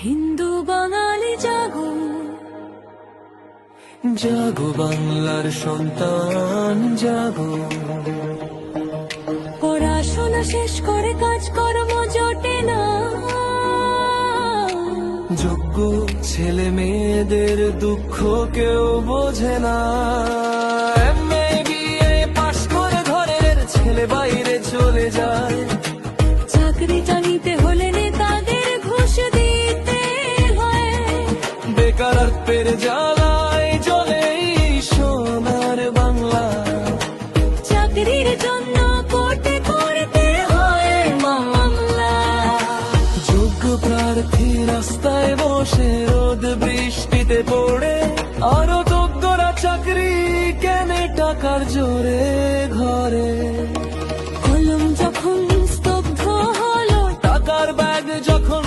হিন্দু বাঙালি জাগো, জাগো বাংলার সন্তান জাগো। পড়াশোনা শেষ করে কাজকর্ম জোটে না, যোগ্য ছেলে মেয়েদের দুঃখ কেউ বোঝে না। MA BA পাশ করে ঘরের ছেলে বাইরে চলে যায়, চাকরিটা নিতে হলে নেতাদের ঘুষ দিতে হয়। বেকারত্বের জ্বালায় জ্বলে এই সোনার বাংলা, চাকরির জন্য কোর্টে করতে হয় মামলা। যোগ্য প্রার্থী রাস্তায় বসে রোদ বৃষ্টিতে পড়ে, আরো যোগ্যরা চাকরি কেনে টাকার জোরে ঘরে। কলম যখন স্তব্ধ হলো, টাকার ব্যাগ যখন